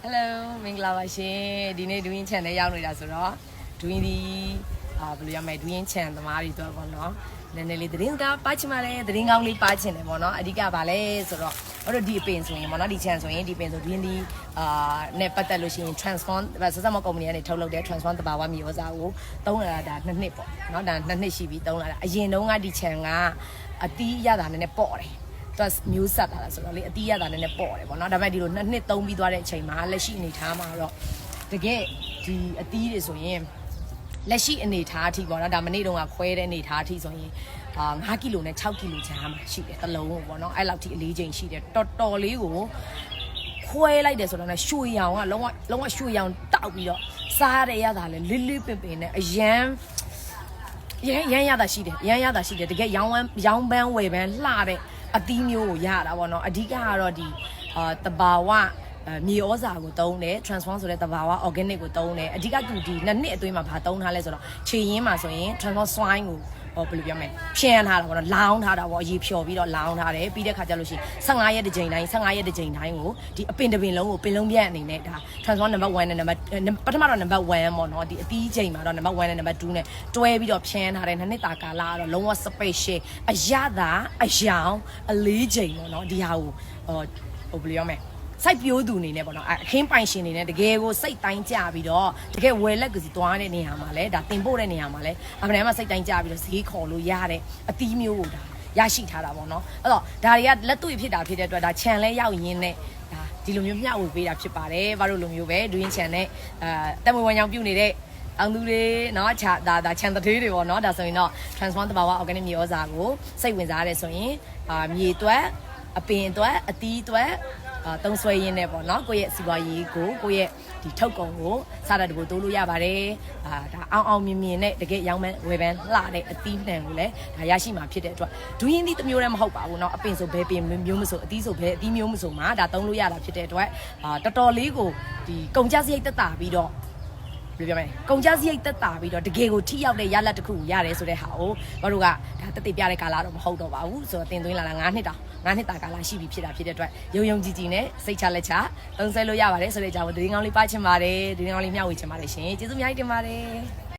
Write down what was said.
Hello မင်္ဂလာပါရှင်ဒီနေ့ဒူးရင်ချန်နဲ့ရောက်နေတာဆိုတော့ဒူးရင်ဒီဘယ်လိုရမလဲဒူးရင်ချန်သမားတွေတော့ပေါ့နော်နည်းနည်းလေးသတင်းကပါချင်ပါလေသတင်းကောင်းလေးပါချင်တယ်ပေါ့နော်အဓိကပါလဲဆိုတော့တို့ဒီအပင်ဆိုရင်ပေါ့နော်ဒီချန်ဆိုရင်ဒီပင်ဆိုဒူးရင်ဒီနဲ့ပတ်သက်လို့ရှိရင် transform ဆက်ဆက်မကုမ္ပဏီကနေထုတ်လုပ်တဲ့ transform တဘာဝမြေဩဇာကိုသုံးလာတာ2နှစ်ပေါ့နော်ဒါ2နှစ်ရှိပြီသုံးလာတာအရင်တုန်းကဒီချန်ကအတီးရတာနည်းနည်းပေါ့တယ်သူမျိုးဆက်လာတာဆိုတော့လေအတီးရတာနည်းနည်းပေါ့တယ်ပေါ့နော်ဒါပေမဲ့ဒီလို2နှစ်သုံးပြီးသွားတဲ့အချိန်မှာလက်ရှိအနေထားမှာတော့တကယ်ဒီအတီးတွေဆိုရင်လက်ရှိအနေထားအထိပေါ့နော်ဒါမနေ့တုန်းကခွဲတဲ့အနေထားအထိဆိုရင်5ကီလိုနဲ့6ကီလိုချာမှာရှိတယ်တစ်လုံးပေါ့နော်အဲ့လောက်ထိအလေးချိန်ရှိတယ်တော်တော်လေးကိုခွဲလိုက်တယ်ဆိုတော့ねရွှေရောင်ကလုံးဝရွှေရောင်တောက်ပြီးတော့စားရတာလေလေးလေးပင်ပင်နဲ့အရန်ရတာရှိတယ်ရမ်းရတာရှိတယ်တကယ်ရောင်းပန်းဝယ်ပန်းလှတဲ့အသီးမျိုးကိုရတာပေါ့နော်အဓိကကတော့ဒီတဘာဝမြေဩဇာကိုသုံးတယ် transform ဆိုတဲ့တဘာဝ organic ကိုသုံးတယ်အဓိကသူဒီ2နှစ်အတွင်းမှာဘာသုံးထားလဲဆိုတော့ခြေရင်းမှာဆိုရင် transform swine ကိုဘယ်လိုပြောမလဲဖြန်းထားတာပေါ့နော်လောင်းထားတာပေါ့ရေဖြော်ပြီးတော့လောင်းထားတယ်ပြီးတဲ့ခါကျလို့ရှိရင်15ရက်တစ်ချိန်တိုင်း15ရက်တစ်ချိန်တိုင်းကိုဒီအပင်တစ်ပင်လုံးကိုပင်လုံးပြန့်အနေနဲ့ဒါ transform number 1နဲ့ပထမတော့ number 1ပေါ့နော်ဒီအသီးချိန်မှာတော့ number 1နဲ့ number 2နဲ့တွဲပြီးတော့ဖြန်းထားတယ်2နှစ်တာကာလကတော့လုံးဝ special အရသာအယောင်အလေးချိန်ပေါ့နော်ဒီဟာကိုဘယ်လိုပြောမလဲစိုက်ပြိုးသူအနေနဲ့ပေါ့နော်အခင်းပိုင်ရှင်အနေနဲ့တကယ်ကိုစိတ်တိုင်းကြပြီးတော့တကယ်ဝယ်လက်ကစီသွားတဲ့နေရာမှာလဲဒါတင်ပို့တဲ့နေရာမှာလဲအမှန်တမ်းမှစိတ်တိုင်းကြပြီးတော့ဈေးခေါ်လို့ရတဲ့အသီးမျိုးကိုဒါရရှိထားတာပေါ့နော်အဲ့တော့ဒါတွေကလက်တွေ့ဖြစ်တာဖြစ်တဲ့အတွက်ဒါခြံလဲရောက်ရင်းနဲ့ဒါဒီလိုမျိုးမျှဝေပေးတာဖြစ်ပါတယ်ဘာလို့လိုမျိုးပဲဒူးရင်ခြံနဲ့တက်မွေးဝမ်းကြောင်ပြုတ်နေတဲ့အောင်သူတွေเนาะဒါခြံတသေးတွေပေါ့เนาะဒါဆိုရင်တော့ transform တဘာဝ organic မြေဩဇာကိုစိတ်ဝင်စားရတယ်ဆိုရင်မြေတွက်အပင်တွက်အသီးတွက်သုံးဆွဲရင်းနဲ့ပေါ့နော်ကိုယ့်ရဲ့စီးပွားရေးကိုကိုယ့်ရဲ့ဒီထုတ်ကုန်ကိုစားတတ်ဖို့တိုးလို့ရပါတယ်ဒါအောင်မြင်နဲ့တကယ်ရောင်းမဲ့ဝယ်ပန်းလှတဲ့အသီးနှံကိုလည်းဒါရရှိမှာဖြစ်တဲ့အတွက်ဒူးရင်းသီးတစ်မျိုးတည်းမဟုတ်ပါဘူးเนาะအပင်ဆိုဘယ်ပင်မျိုးမဆိုအသီးဆိုဘယ်အသီးမျိုးမဆိုမှာဒါသုံးလို့ရတာဖြစ်တဲ့အတွက်တော်တော်လေးကိုဒီကုန်ကြစရိတ်သက်သာပြီးတော့ပြောမယ်ကုန်ကြစရိတ်သက်သာပြီးတော့တကယ်ကိုထိရောက်တဲ့ရလဒ်တစ်ခုကိုရတယ်ဆိုတဲ့ဟာကိုဘာလို့ကဒါတက်တိပြတဲ့ကာလတော့မဟုတ်တော့ပါဘူးဆိုတော့တင်သွင်းလာတာ9နှစ်တာကာလရှိပြီဖြစ်တာဖြစ်တဲ့အတွက်ယုံကြည်နဲ့စိတ်ချလက်ချသုံးဆဲလို့ရပါတယ်ဆိုတဲ့အကြောင်းသတင်းကောင်းလေးပါချင်ပါတယ်သတင်းကောင်းလေးမျှဝေချင်ပါတယ်ရှင်ကျေးဇူးအများကြီးတင်ပါတယ်